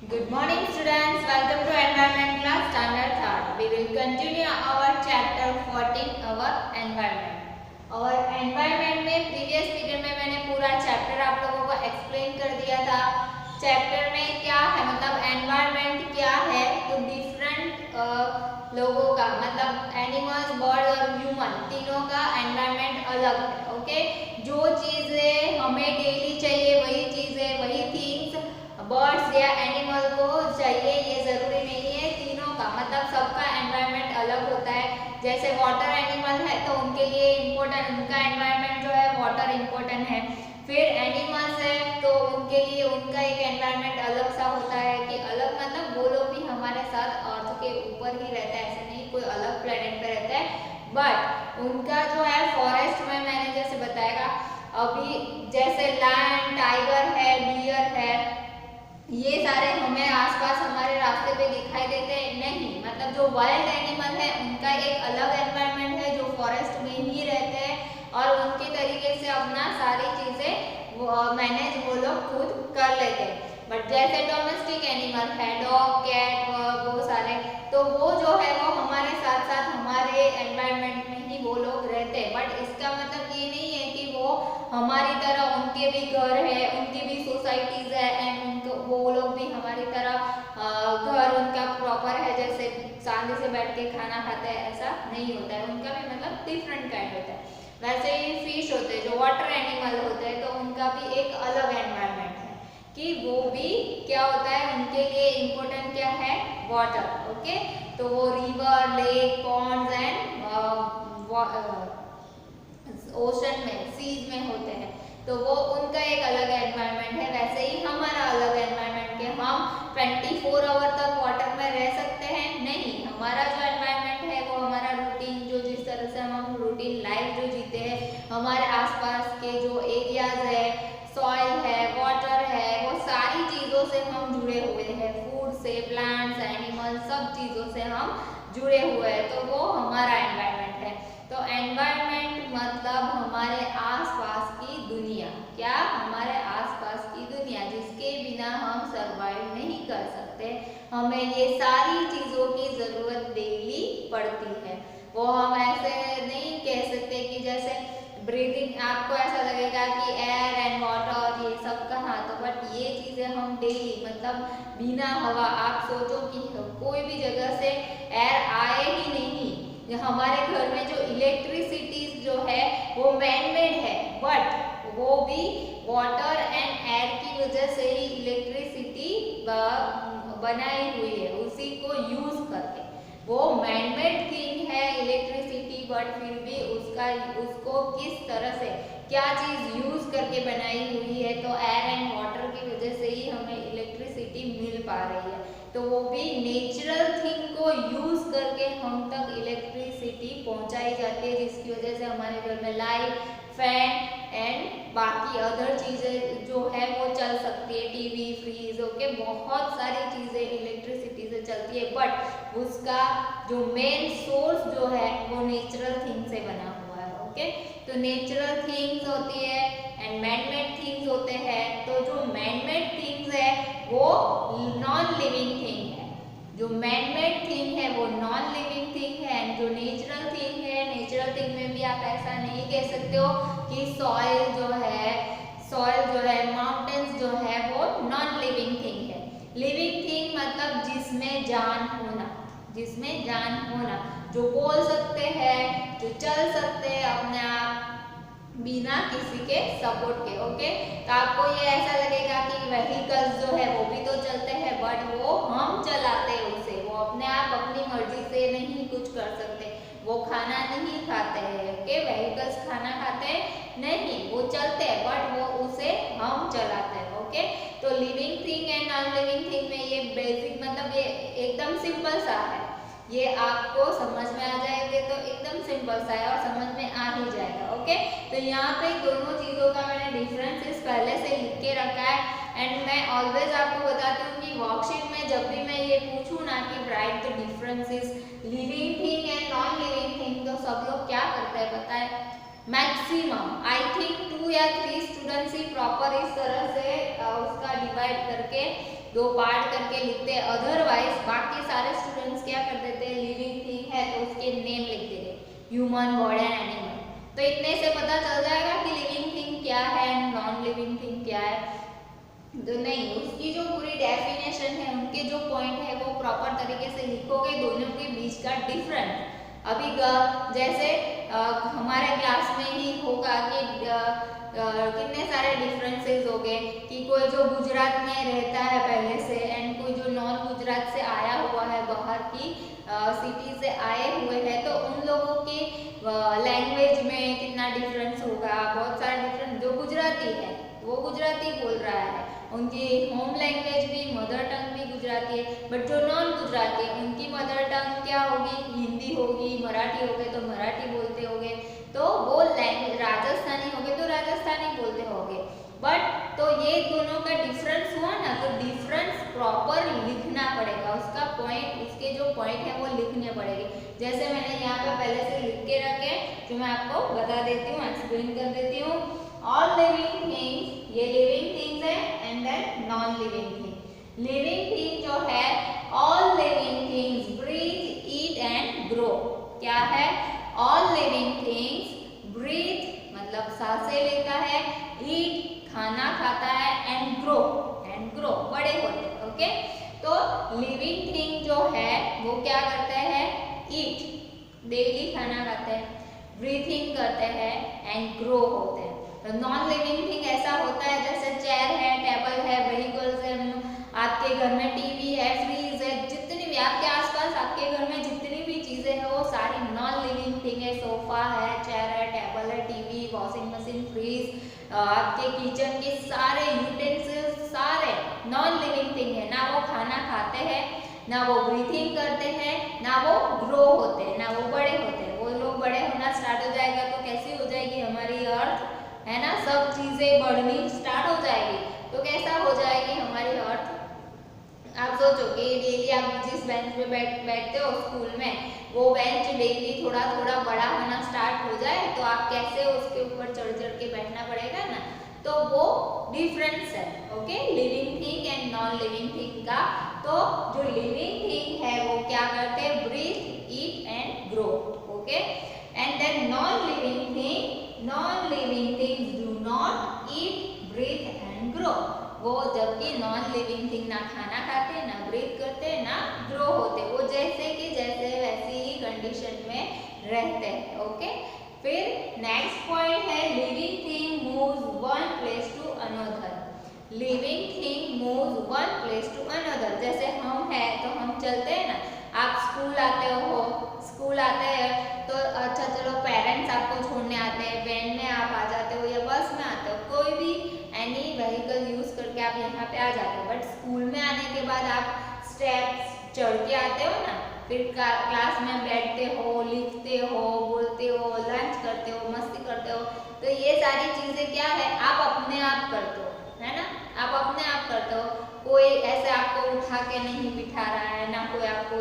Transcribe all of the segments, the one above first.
Good morning students, welcome to environment class standard 3rd. We will continue our chapter 14 our environment. Our environment में previous period में मैंने पूरा chapter आप लोगों को explain कर दिया था. chapter में क्या है मतलब environment क्या है तो different लोगों का मतलब animals, birds और human तीनों का environment अलग है. ओके जो चीजें हमें daily चाहिए वही चीजें वही things बर्ड्स या एनिमल को चाहिए ये जरूरी नहीं है. तीनों का मतलब सबका एनवायरनमेंट अलग होता है. जैसे वाटर एनिमल है तो उनके लिए इम्पोर्टेंट उनका एनवायरनमेंट जो है वाटर इम्पोर्टेंट है. फिर एनिमल्स है तो उनके लिए उनका एक एनवायरनमेंट अलग सा होता है कि अलग मतलब वो लोग भी हमारे साथ अर्थ के ऊपर ही रहता है, ऐसे नहीं कोई अलग प्लेनेट पे रहता है. बट उनका जो है फॉरेस्ट में मैंने जैसे बताया अभी जैसे लायन, टाइगर है, डियर है, ये सारे हमें आसपास हमारे रास्ते पे दिखाई देते हैं नहीं. मतलब जो वाइल्ड एनिमल है उनका एक अलग एनवायरनमेंट है जो फॉरेस्ट में ही रहते हैं और उनके तरीके से अपना सारी चीजें मैनेज वो लोग खुद कर लेते हैं. बट जैसे डोमेस्टिक एनिमल है डॉग, कैट, वो सारे तो वो जो है वो हमारे साथ साथ हमारे एनवायरनमेंट में ही वो लोग रहते हैं. बट इसका मतलब ये नहीं है कि वो हमारी तरह उनके भी घर है, उनकी भी सोसाइटीज है एंड वो लोग भी हमारी तरह घर उनका प्रॉपर है जैसे शांति से बैठ के खाना खाते हैं ऐसा नहीं होता है. उनका भी मतलब डिफरेंट काइंड होता है. वैसे ही फिश होते हैं जो वाटर एनिमल होते हैं तो उनका भी एक अलग एनवायरनमेंट है कि वो भी क्या होता है उनके लिए इम्पोर्टेंट क्या है वाटर. ओके तो वो river, lake, Pond's and ocean में सीज में होते हैं तो वो उनका एक अलग एनवायरनमेंट है. वैसे ही हमारा अलग एनवायरनमेंट के हम 24 आवर तक वाटर में रह सकते हैं नहीं. हमारा जो एनवायरनमेंट है वो हमारा रूटीन जो जिस तरह से हम रूटीन लाइफ जो जीते हैं हमारे आसपास के जो एरियाज है, सॉइल है, वाटर है, वो सारी चीज़ों से हम जुड़े हुए हैं. फूड से, प्लांट्स, एनिमल सब चीज़ों से हम जुड़े हुए हैं तो वो हमारा एनवायरनमेंट है. तो एनवायरनमेंट मतलब हमारे आसपास की दुनिया. क्या हमारे आसपास की दुनिया जिसके बिना हम सरवाइव नहीं कर सकते. हमें ये सारी चीज़ों की ज़रूरत डेली पड़ती है. वो हम ऐसे नहीं कह सकते कि जैसे ब्रीदिंग आपको ऐसा लगेगा कि एयर एंड वाटर ये सब कहाँ तो बट ये चीज़ें हम डेली मतलब बिना हवा आप सोचो कि कोई भी जगह से एयर आए ही नहीं. हमारे घर में जो इलेक्ट्रिसिटी जो है वो मैन मेड है बट वो भी वाटर एंड एयर की वजह से ही इलेक्ट्रिसिटी बनाई हुई है उसी को यूज करके. वो मैन मेड थिंग है इलेक्ट्रिसिटी बट फिर भी उसको किस तरह से क्या चीज यूज करके बनाई हुई है तो एयर एंड वाटर की वजह से ही हमें इलेक्ट्रिसिटी मिल पा रही है. तो वो भी नेचुरल थिंग को यूज करके हम तक इलेक्ट्रिसिटी पहुंचाई जाती है जिसकी वजह से हमारे घर में लाइट, फैन एंड बाकी अदर चीजें जो है वो चल सकती है. टीवी, फ्रीज, ओके बहुत सारी चीजें इलेक्ट्रिसिटी से चलती है बट उसका जो मेन सोर्स जो है वो नेचुरल थिंग से बना हुआ है. ओके तो नेचुरल थिंग्स होती है एंड मैन मेड थिंग्स होते हैं. तो जो मैन मेड थिंग्स है वो नॉन लिविंग थिंग है. जो मैन मेड थिंग है वो नॉन लिविंग थिंग है एंड जो नेचुरल थिंग है नेचुरल थिंग में भी आप ऐसा नहीं कह सकते हो कि सॉइल जो है माउंटेन्स जो है वो नॉन लिविंग थिंग है. लिविंग थिंग मतलब जिसमें जान होना जो बोल सकते हैं, जो चल सकते हैं अपने आप बिना किसी के सपोर्ट के. ओके तो आपको ये ऐसा लगेगा कि व्हीकल्स जो है वो भी तो चलते हैं बट वो हम चलाते हैं उसे. वो अपने आप अपनी मर्जी से नहीं कुछ कर सकते. वो खाना नहीं खाते हैं. ओके व्हीकल्स खाना खाते हैं नहीं, वो चलते हैं बट वो उसे हम चलाते हैं. ओके तो living thing and non living thing में ये बेसिक मतलब ये एकदम सिंपल सा है. ये आपको समझ में आ जाएगा तो एकदम सिंपल सा है और समझ में आ ही जाएगा. ओके तो यहाँ पे दोनों चीज़ों का मैंने डिफरेंसेस पहले से लिख के रखा है एंड मैं ऑलवेज आपको बताती हूँ कि वर्कशीट में जब भी मैं ये पूछूँ ना कि write the differences living thing and non living thing तो सब लोग क्या करते हैं पता है मैक्सिमम आई थिंक 2 या 3 स्टूडेंट्स ही प्रॉपर इस तरह से उसका डिवाइड करके दो पार्ट करके लिखते। अदरवाइज बाकी सारे स्टूडेंट्स क्या कर देते हैं, लिविंग थिंग है तो उसके नेम लिख देते, ह्यूमन, गॉड एंड एनिमल। तो इतने से पता चल जाएगा कि लिविंग थिंग क्या है एंड नॉन लिविंग थिंग क्या है। तो नहीं, उसकी जो पूरी डेफिनेशन है, उनके जो पॉइंट है वो प्रॉपर तरीके से लिखोगे, दोनों के बीच का डिफरेंस। अभी जैसे हमारे क्लास में ही होगा कि कितने सारे डिफरेंसेस हो गए कि कोई जो गुजरात में रहता है पहले से एंड कोई जो नॉन गुजरात से आया हुआ है, बाहर की सिटी से आए हुए हैं, तो उन लोगों की लैंग्वेज में कितना डिफरेंस होगा, बहुत सारा डिफरेंस। जो गुजराती है वो गुजराती बोल रहा है, उनकी होम लैंग्वेज भी, मदर टंग भी गुजराती है, बट जो नॉन गुजराती है उनकी मदर टंग क्या होगी, हिंदी होगी, मराठी होगे तो मराठी बोलते होगे, तो वो लैंग्वेज राजस्थानी होगे तो राजस्थानी बोलते होगे। बट तो ये दोनों का डिफरेंस हुआ ना, तो डिफरेंस प्रॉपर लिखना पड़ेगा, उसका पॉइंट, उसके जो पॉइंट है वो लिखने पड़ेंगे। जैसे मैंने यहाँ पे पहले से लिख के रखे, जो मैं आपको बता देती हूँ, एक्सप्लेन कर देती हूँ। ऑल लिविंग थिंग्स, ये लिविंग थिंग्स है and then non living thing. Living thing जो है, all living things breathe, eat and grow. क्या है, ऑल लिविंग थिंग्स ब्रीथ मतलब सांसें लेता है, ईट खाना खाता है, एंड ग्रो बड़े होते हैं। ओके, तो लिविंग थिंग जो है वो क्या करते हैं, ईट डेली खाना खाते हैं, ब्रीथिंग करते हैं एंड ग्रो होते हैं। तो नॉन लिविंग थिंग ऐसा होता है जैसे चेयर है, टेबल है, व्हीकल्स है, आपके घर में टीवी है, फ्रीज है, जितनी भी आपके आसपास आपके घर में जितनी भी चीजें हैं वो सारी नॉन लिविंग थिंग है। सोफा है, चेयर है, टेबल है, टीवी, वॉशिंग मशीन, फ्रीज, आपके किचन के सारे यूटेंसिल्स सारे नॉन लिविंग थिंग है। ना वो खाना खाते हैं, ना वो ब्रीथिंग करते हैं, ना वो ग्रो होते हैं, ना वो बड़े होते हैं। वो लोग बड़े होना स्टार्ट हो जाएगा तो कैसी हो जाएगी हमारी अर्थ, है ना, सब चीजें बढ़नी स्टार्ट हो जाएगी। तो कैसा हो जाएगी हमारी अर्थ, आप सोचो कि डेली आप जिस बेंच पे बैठते हो स्कूल में, वो बेंच डेली थोड़ा थोड़ा बड़ा होना स्टार्ट हो जाए तो आप कैसे उसके ऊपर चढ़ चढ़ के बैठना पड़ेगा ना। तो वो डिफरेंस है, okay, living thing and non living thing का। तो जो लिविंग थिंग है वो क्या करते हैं, breathe, eat and grow. Okay, and then non living things do not eat, breathe and grow. वो जबकि नॉन लिविंग थिंग ना खाना खाते, ना ब्रीथ करते, ना ग्रो होते, वो जैसे कि जैसे वैसी ही कंडीशन में रहते हैं। ओके, फिर नेक्स्ट पॉइंट है, living thing moves one place to another. Living thing moves one place to another. जैसे हम है तो हम चलते हैं ना, आप स्कूल आते हैं तो अच्छा चलो पेरेंट्स आपको छोड़ने आते हैं, वैन में आप आ जाते हो या बस में आते हो, कोई भी एनी व्हीकल यूज करके आप यहाँ पे आ जाते हो। बट स्कूल में आने के बाद आप स्टेप्स चढ़ के आते हो ना, फिर क्लास में बैठते हो, लिखते हो, बोलते हो, लंच करते हो, मस्ती करते हो। तो ये सारी चीजें क्या है, आप अपने आप करते हो, है ना, आप अपने आप करते हो। कोई ऐसे आपको उठा के नहीं बिठा रहा है, ना कोई आपको,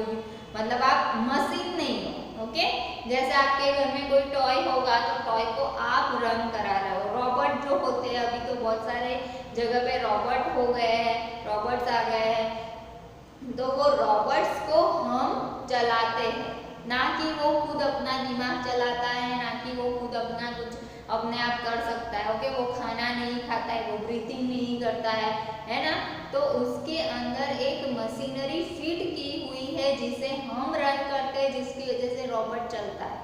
मतलब आप मशीन नहीं हो। ओके, जैसे आपके घर में कोई टॉय होगा तो टॉय को आप रन करा रहे हो। रोबोट जो होते हैं, अभी तो बहुत सारे जगह पे रोबोट हो गए हैं, रोबोट्स आ गए हैं, तो वो रोबोट्स को हम चलाते हैं, ना कि वो खुद अपना दिमाग चलाता है, ना कि वो खुद अपना कुछ अपने आप कर सकता है। ओके, वो खाना नहीं खाता है, वो ब्रीथिंग नहीं करता है ना। तो उसके अंदर एक मशीनरी फिट की हुई है जिसे हम रन करते हैं, जिसकी वजह से रोबोट चलता है।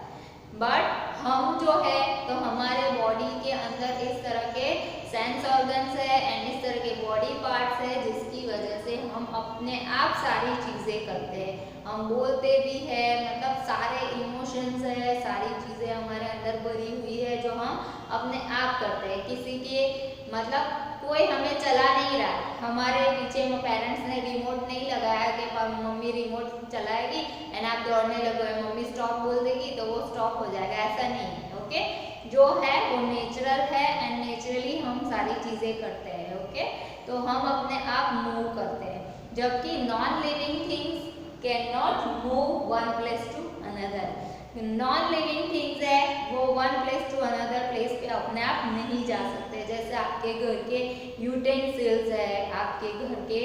बट हम जो है तो हमारे बॉडी के अंदर इस तरह के सेंस ऑर्गन्स है एंड इस तरह के बॉडी पार्ट्स है जिसकी वजह से हम अपने आप सारी चीजें करते हैं। हम बोलते भी है, मतलब सारे इमोशंस है, सारी चीजें हमारे अंदर भरी हुई है जो हम अपने आप करते हैं। किसी के मतलब कोई हमें चला नहीं रहा, हमारे पीछे में पेरेंट्स ने रिमोट नहीं लगाया कि मम्मी रिमोट चलाएगी एंड आप दौड़ने लगोगे, मम्मी स्टॉप बोल देगी तो वो स्टॉप हो जाएगा, ऐसा नहीं है। ओके, जो है वो नेचुरल है एंड नेचुरली हम सारी चीजें करते हैं। ओके, तो हम अपने आप मूव करते हैं, जबकि non living things can not move one place to another. Non living things है वो one place to another place पे अपने आप नहीं जा सकते। जैसे आपके घर के यूटेंसिल्स है, आपके घर के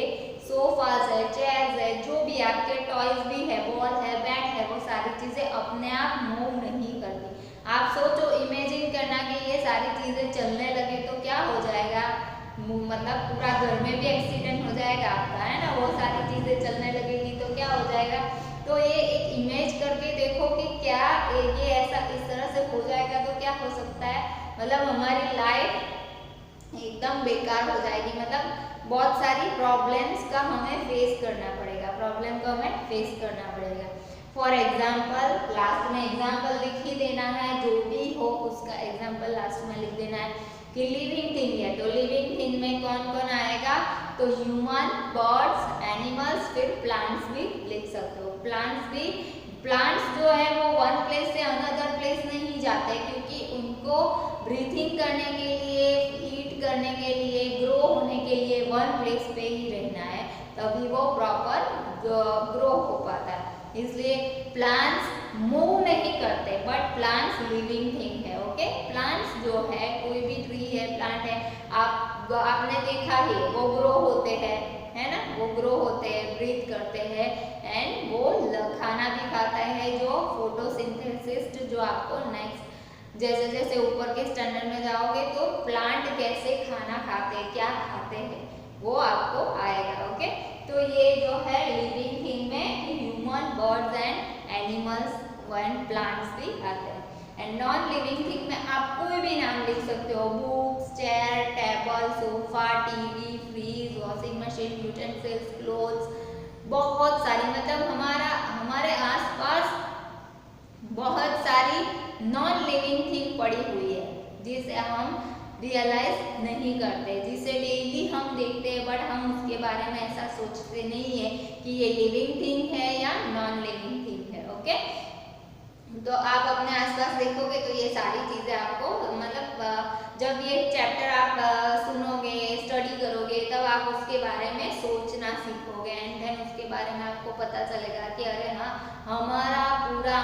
सोफास है, चेयर्स है, जो भी आपके टॉयज भी है, बॉल है, बैट है, वो सारी चीजें अपने आप मूव नहीं करती। आप सोचो, इमेजिन करना कि ये सारी चीजें चलने लगे तो क्या हो जाएगा, मतलब पूरा घर में भी एक्सीडेंट हो जाएगा आपका, है ना। वो सारी चीजें चलने लगेगी तो क्या हो जाएगा। तो ये एक इमेज करके देखो कि क्या ये ऐसा इस तरह से हो जाएगा तो क्या हो सकता है, मतलब हमारी लाइफ एकदम बेकार हो जाएगी। मतलब बहुत सारी प्रॉब्लम्स का हमें फेस करना पड़ेगा, प्रॉब्लम को हमें फेस करना पड़ेगा। फॉर एग्जाम्पल, लास्ट में एग्जाम्पल लिख ही देना है, जो भी हो उसका एग्जाम्पल लास्ट में लिख देना है कि लिविंग थिंग है तो लिविंग थिंग में कौन कौन आएगा, तो ह्यूमन, बर्ड्स, एनिमल्स, फिर प्लांट्स भी लिख सकते हो। प्लांट्स जो है वो वन प्लेस से अनदर प्लेस नहीं जाते, क्योंकि उनको ब्रीथिंग करने के लिए, ईट करने के लिए, ग्रो होने के लिए वन प्लेस पे ही रहना है, तभी वो प्रॉपर ग्रो हो पाता है। इसलिए प्लांट्स मूव नहीं करते, बट प्लांट्स लिविंग थिंग है। ओके, प्लांट्स जो है, कोई भी ट्री है, प्लांट है, आपने देखा ही, वो ग्रो होते हैं, है ना, वो ग्रो होते हैं, ब्रीथ करते हैं, एंड वो खाना भी खाता है, जो फोटोसिंथेसिस, जो आपको नेक्स्ट जैसे जैसे ऊपर के स्टैंडर्ड में जाओगे तो प्लांट कैसे खाना खाते हैं, क्या खाते हैं, वो आपको आएगा। ओके, तो ये जो है लिविंग थिंग में human, birds and animals and plants भी आते हैं। एंड नॉन लिविंग थिंग में आप कोई भी नाम लिख सकते हो, books, chair, table, sofa, TV, fridge, washing machine, utensils, clothes, बहुत सारी, मतलब हमारे आसपास बहुत सारी नॉन लिविंग थिंग पड़ी हुई है, जिसे हम रियलाइज नहीं करते, जिसे डेली हम देखते हैं, बट हम उसके बारे में ऐसा सोचते नहीं है कि ये लिविंग थिंग है या नॉन लिविंग थिंग है। ओके, तो आप अपने आसपास देखोगे तो ये सारी चीजें आपको, मतलब जब ये चैप्टर आप सुनोगे, स्टडी करोगे, तब आप उसके बारे में सोचना सीखोगे, एंड देन उसके बारे में आपको पता चलेगा कि अरे हाँ, हमारा पूरा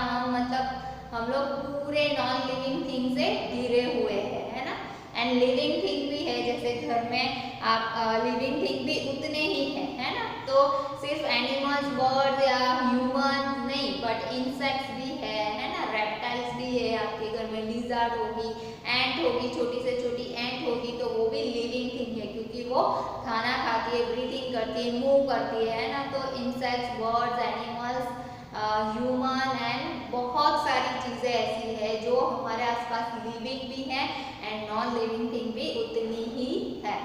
हम लोग पूरे नॉन लिविंग थिंग से घिरे हुए हैं, है ना। एंड लिविंग थिंग भी है, जैसे घर में आप लिविंग थिंग भी उतने ही है ना। तो सिर्फ एनिमल्स, बर्ड्स या ह्यूमन नहीं, बट इंसेक्ट्स भी है ना, रेप्टाइल्स भी है आपके घर में, लिजर्ड होगी, एंट होगी, छोटी से छोटी एंट होगी, तो वो भी लिविंग थिंग है, क्योंकि वो खाना खाती है, ब्रीथिंग करती है, मूव करती है ना। तो insects, birds, animals, human and बहुत सारी चीजें ऐसी है जो हमारे आसपास लिविंग भी है एंड नॉन लिविंग थिंग भी उतनी ही है।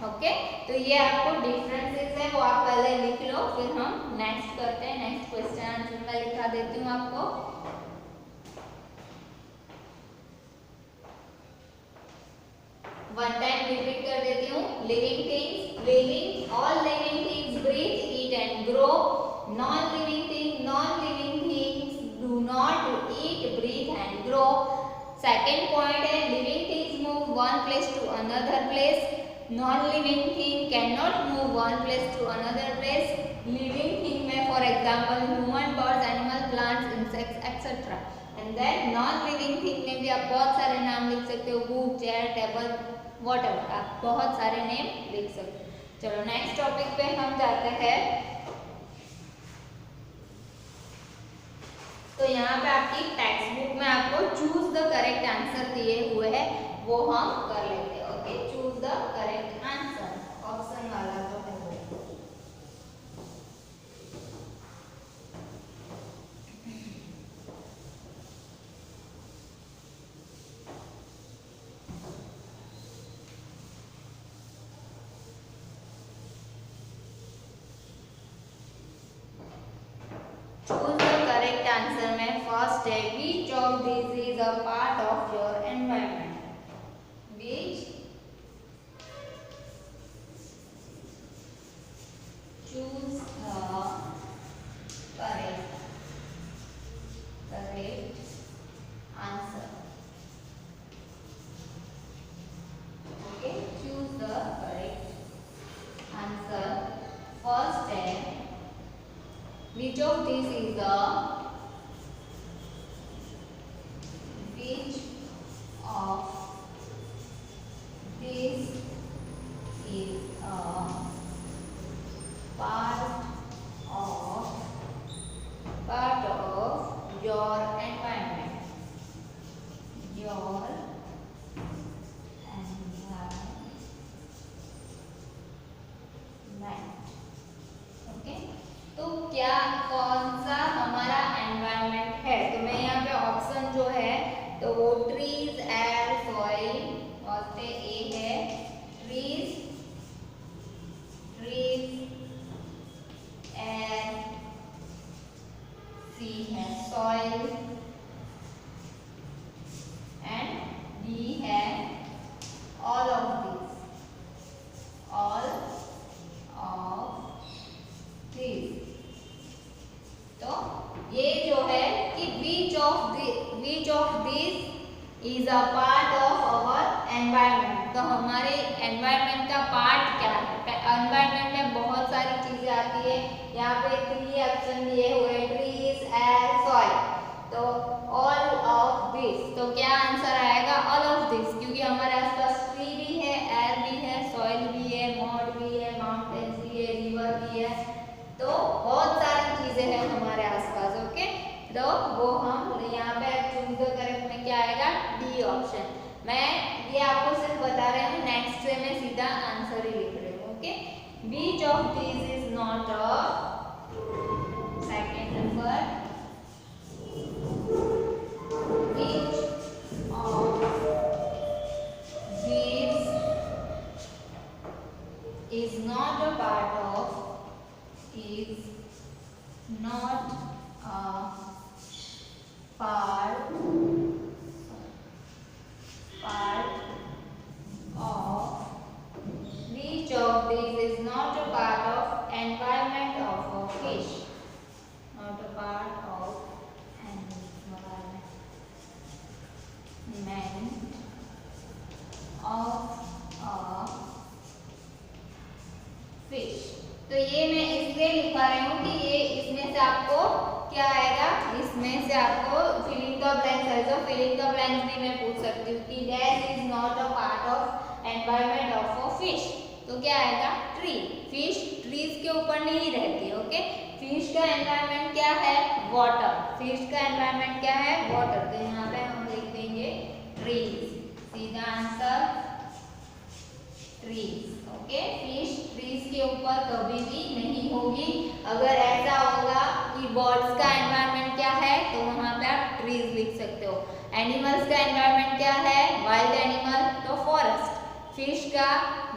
ओके, तो ये आपको डिफरेंसेस है, वो आप पहले लिख लो, फिर हम नेक्स्ट करते हैं। नेक्स्ट क्वेश्चन आंसर मैं लिखा देती हूँ आपको। वन टाइम रिपीट कर देती हूँ। Living things, living, all living things breathe, eat and grow. Non living things do not eat, breathe and grow. Second point है, living things move one place to another place, non-living thing cannot move one place to another place. Living thing में for example human, birds, animal, plants, insects, etc. And then non-living thing में भी आप बहुत सारे नाम लिख सकते हो, बुक, चेयर, टेबल, whatever, आप बहुत सारे नेम लिख सकते हो। चलो नेक्स्ट टॉपिक पे हम जाते हैं। तो यहाँ पे आपकी टेक्स्ट बुक में आपको चूज द करेक्ट आंसर दिए हुए हैं, वो हम कर लेते हैं। Okay, choose the correct answer, option वाला जो है वो। चूज द करेक्ट आंसर में फर्स्ट है, which of these is a part of your environment? Which choose the correct answer. Okay, choose the correct answer. First है, which of these is the हमारे environment का part क्या है। Environment में बहुत सारी चीजें आती है। यहाँ पे 3 ऑप्शन दिए हुए, ट्रीज, एयर, सॉइल। तो ऑल ऑफ दिस, तो क्या आंसर आएगा? ऑल ऑफ दिस, क्योंकि हमारे आसपास ट्री भी है, एयर भी है, सॉइल भी है, मॉड भी है, माउंटेन्स भी है, रिवर भी है, तो बहुत सारी चीजें हैं हमारे आसपास। ओके, तो वो हम यहाँ पे चूज द करेक्ट में क्या आएगा? D option. मैं ये आपको सिर्फ बता रही हूँ, नेक्स्ट से मैं सीधा आंसर ही लिख रही हूँ। Okay, beach of this is not a, second number, which of these is not a part of, is not a part of, which of these is not a part of environment of a fish, not a part of environment of a fish। तो ये मैं इसलिए लिखा रही हूँ कि ये इसमें से आपको क्या आएगा? इसमें से आपको फिलिंग द ब्लैंक्स है, जो फिलिंग द ब्लैंक्स भी मैं पूछ सकती हूँ कि that is not a part of environment of a fish, तो क्या आएगा? ट्री। फिश ट्रीज के ऊपर नहीं रहती। ओके, फिश का एनवायरनमेंट क्या है? वाटर। फिश का एनवायरनमेंट क्या है? वाटर। तो यहाँ पे हम लिख देंगे ट्रीज, सीधा answer trees. Okay, fish trees के ऊपर कभी भी नहीं होगी। अगर ऐसा होगा कि बर्ड्स का एनवायरनमेंट क्या है, तो वहां पे आप ट्रीज लिख सकते हो। एनिमल्स का एनवायरनमेंट क्या है? वाइल्ड एनिमल, तो फॉरेस्ट। फिश का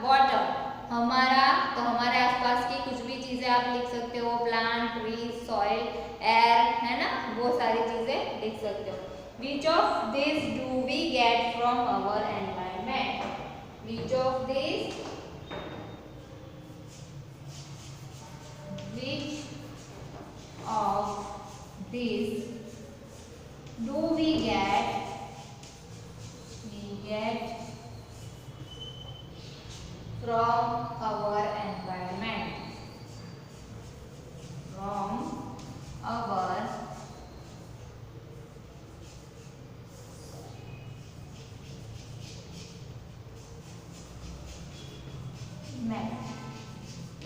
वाटर। हमारा तो हमारे आसपास की कुछ भी चीजें आप लिख सकते हो, प्लांट, ट्रीज, सॉइल, एयर, है ना, वो सारी चीजें लिख सकते हो। Which of this do we get from our environment? Which of these? Which of these do we get? We get from our environment. From our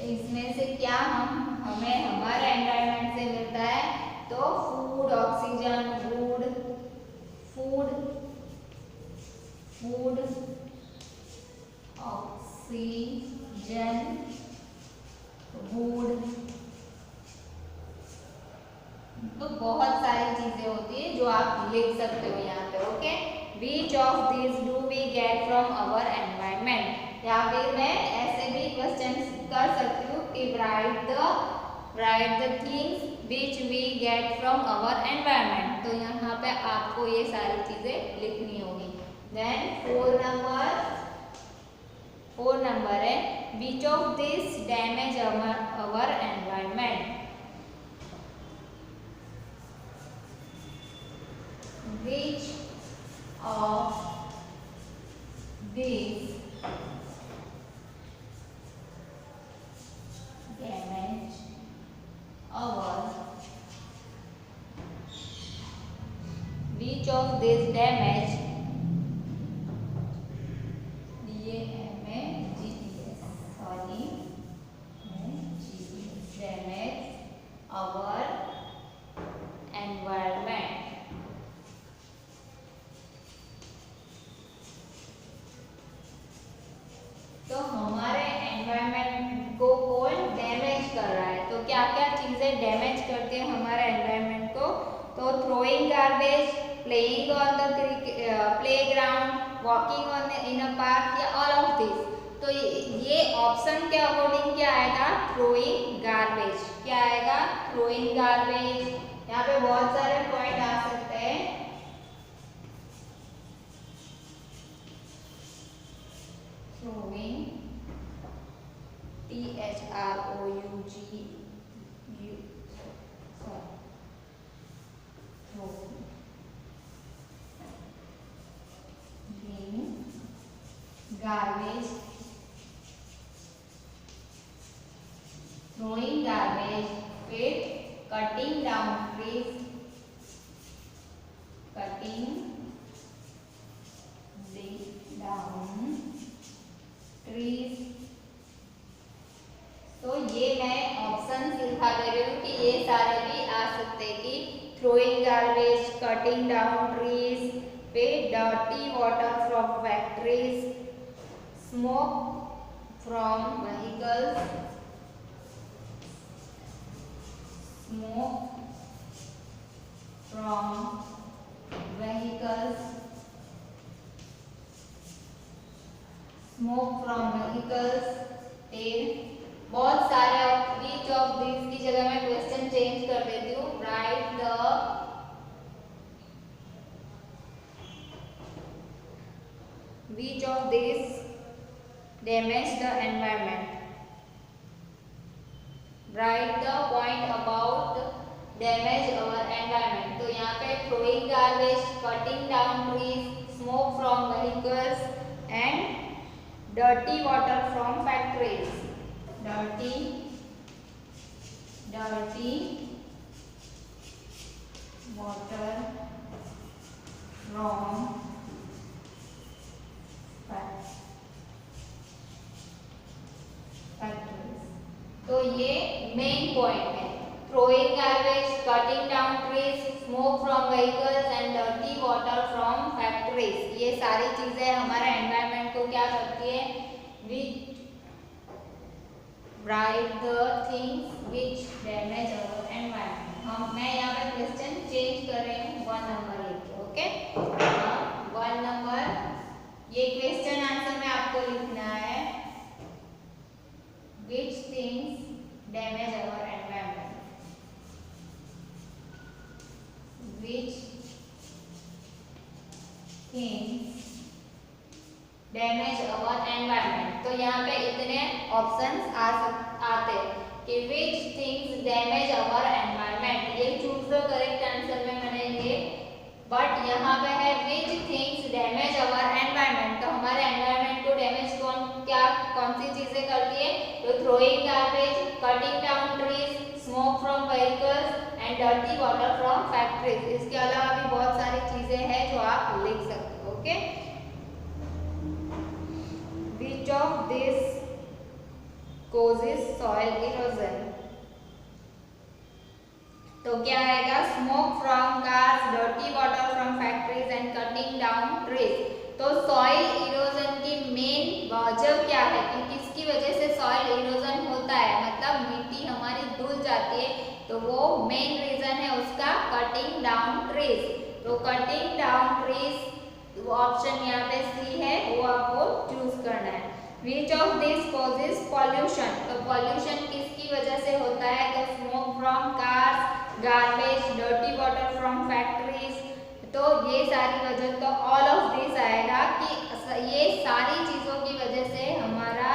इसमें से क्या हमें हमारे एनवायरनमेंट से मिलता है? तो food, oxygen, would, food, oxygen, would, तो बहुत सारी चीजें होती है जो आप लिख सकते हो यहाँ पे। Okay, which of this do we get from our environment, या फिर मैं ऐसे भी क्वेश्चन कर सकती हूँ कि write the things which we get from our environment. तो यहाँ पे आपको ये सारी चीजें लिखनी होगी। देन 4 नंबर है, which of this damage our environment? Which of these damage our? Which of these damage? Damage our environment? तो हमारे एनवायरनमेंट को कौन डैमेज कर रहा है? तो क्या क्या चीजें डैमेज करती है हमारे एनवायरनमेंट को? तो throwing garbage, playing on the playground, walking on in a park, या ऑल ऑफ दिस। तो ये ऑप्शन के अकॉर्डिंग क्या आएगा? Throwing garbage. क्या आएगा? Throwing garbage. यहाँ पे बहुत सारे पॉइंट आ सकते हैं। throwing, throwing garbage garbage, throwing garbage, फिर cutting down trees, cutting down trees। तो ये मैं ऑप्शन दिखा दे रही हूँ कि ये सारे भी आ सकते हैं कि throwing garbage, cutting down trees, फिर dirty water from factories, smoke from vehicles, smoke from vehicles, smoke from vehicles। फिर बहुत सारे each of these की जगह मैं क्वेश्चन चेंज कर देती हूँ। Right the which of these damage the environment, write the point about damage our environment। तो यहाँ पे throwing garbage, cutting down trees, smoke from vehicles and dirty water from factories, dirty water from factories। तो ये main point है, throwing garbage, cutting down trees, smoke from vehicles and dirty water from factories। ये सारी चीजें हमारे environment को क्या करती है, which write the things which damage our environment। मैं यहाँ पे क्वेश्चन चेंज कर रही हूँ 1 नंबर लेके। ओके, 1 नंबर ये क्वेश्चन आंसर में आपको लिखना है which things damage our environment, which things damage our environment. तो यहाँ पे इतने ऑप्शंस आते कि विच थिंग्स डैमेज अवर एनवायरनमेंट, ये चूज द करेक्ट आंसर में मैंने ये, बट यहाँ पे है विच थिंग्स डैमेज अवर एनवायरनमेंट। तो हमारे एनवायरनमेंट को डैमेज कौन सी चीजें करती है, तो throwing garbage, cutting down trees, smoke from vehicles and dirty water from factories. इसके अलावा भी बहुत सारी चीजें हैं जो आप लिख सकते हो। Okay, which of this causes soil erosion? तो क्या आएगा, smoke from cars, dirty water from factories and cutting down trees. तो सॉइल इरोजन की मेन वजह क्या है कि किसकी वजह से सॉइल इरोजन होता है, मतलब मिट्टी हमारी धुल जाती है, तो वो मेन रीजन है उसका कटिंग डाउन ट्रीज। तो कटिंग डाउन ट्रीज ऑप्शन यहाँ पे सी है, वो आपको चूज करना है। Which of these causes pollution? तो pollution किसकी वजह से होता है, तो smoke from cars, garbage, dirty water from factories। तो ये सारी वजह, तो all of this आएगा कि ये सारी चीजों की वजह से हमारा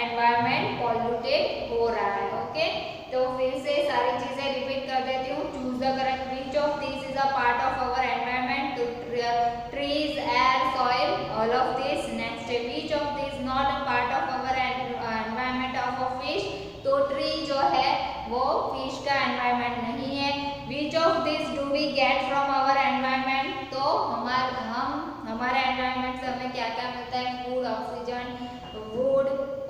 एनवायरनमेंट पॉल्यूटेड हो रहा है। ओके, तो फिर से सारी चीजें रिपीट कर देती हूँ। Choose the correct, which of these is a part of our environment? तो trees, air, soil, all of this। next है which of these not a part of our environment of a fish? तो tree जो है वो fish का environment नहीं है। which of these do we get from our environment? तो हमारे एनवायरनमेंट से हमें क्या क्या मिलता है, फूड, ऑक्सीजन, वुड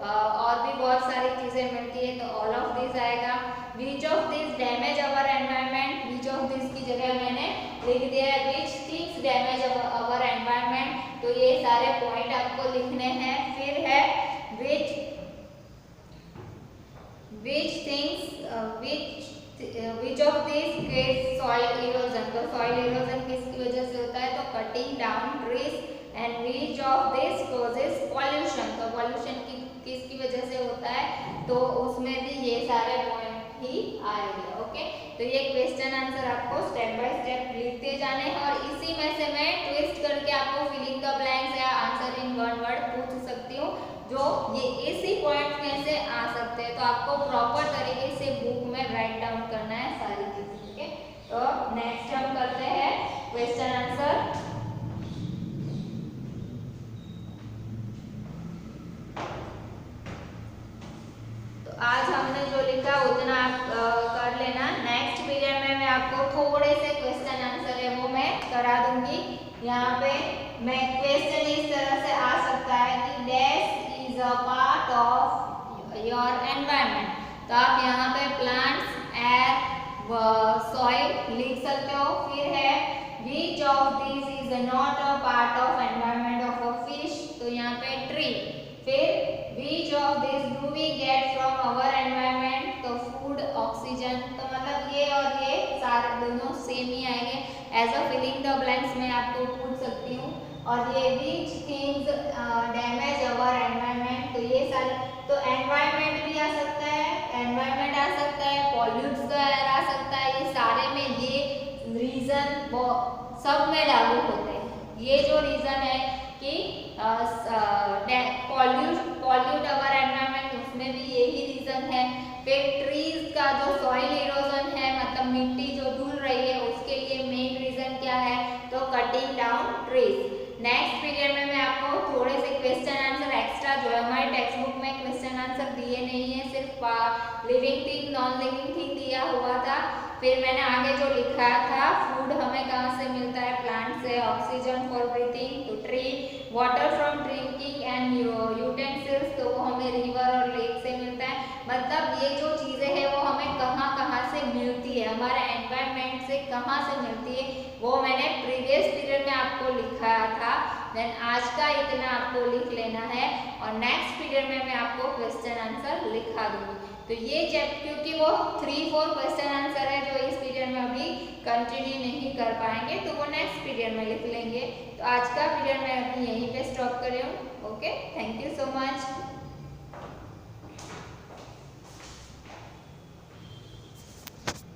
और भी बहुत सारी चीजें मिलती है, तो ऑल ऑफ दिस आएगा। which of these damage our environment? which of these की जगह मैंने लिख दिया है which things damage our environment। तो ये सारे पॉइंट आपको लिखने हैं। फिर है which of these cause soil erosion? तो soil erosion किसकी वजह से होता है, तो cutting down trees। and which of this causes pollution? तो pollution किसकी वजह से होता है, तो उसमें भी ये सारे पॉइंट ही आएंगे। ओके, तो ये क्वेश्चन आंसर आपको स्टेप बाय स्टेप लिखते जाने हैं और इसी में से मैं ट्विस्ट करके आपको फिलिंग द ब्लैंक्स या आंसर इन वन वर्ड पूछ सकती हूँ, जो ये इसी पॉइंट में से आ सकते हैं। तो आपको प्रॉपर तरीके से बुक में राइट डाउन करना है सारी चीजें। ठीक है, तो नेक्स्ट हम करते हैं क्वेश्चन आंसर। आपको थोड़े से क्वेश्चन आंसर है वो मैं करा दूंगी। यहाँ पे मैं क्वेश्चन इस तरह से आ सकता है कि dash is a part of your environment. तो आप यहाँ पे प्लांट्स, एयर, सॉइल लिख सकते हो। फिर है which of this is not a part of environment of a fish, तो यहाँ पे ट्री। फिर which of this do we get from our environment, तो फूड, ऑक्सीजन। तो मतलब ये और ये सारे दोनों सेम ही आएंगे। As a filling the blanks मैं आपको पूछ सकती हूँ। और ये which things damage our environment, तो ये सारे, तो एनवायरनमेंट भी आ सकता है, एनवायरनमेंट आ सकता है, पॉल्यूट्स द एयर आ सकता है। ये सारे में ये रीजन सब में लागू होते हैं। ये जो रीजन है कि पॉल्यूट अवर एनवायरनमेंट, उसमें भी यही रीजन है। फिर ट्रीज का जो सॉइल इरोजन है, मतलब मिट्टी जो धुल रही है, उसके लिए मेन रीजन क्या है, तो cutting down trees. Next period में मैं आपको थोड़े से क्वेश्चन आंसर एक्स्ट्रा, जो है हमारे टेक्स्ट बुक में क्वेश्चन आंसर दिए नहीं है, सिर्फ living thing, non living thing दिया हुआ था। फिर मैंने आगे जो लिखा था, फूड हमें कहाँ से मिलता है, प्लांट से, ऑक्सीजन फॉर ब्रीथिंग तो tree, water from drinking and utensils, तो वो हमें रिवर और लेक से मिलता है। मतलब ये जो चीज़ें हैं वो हमें कहाँ कहाँ से मिलती है, हमारे एनवायरनमेंट से कहाँ से मिलती है, वो मैंने प्रीवियस पीरियड में आपको लिखाया था। देन आज का इतना आपको लिख लेना है और नेक्स्ट पीरियड में मैं आपको क्वेश्चन आंसर लिखा दूंगी। तो ये क्योंकि वो 3-4 क्वेश्चन आंसर है जो इस पीरियड में अभी कंटिन्यू नहीं कर पाएंगे, तो वो नेक्स्ट पीरियड में लिख लेंगे। तो आज का पीरियड मैं अभी यहीं पे स्टॉप कर रही हूँ। Okay, thank you so much.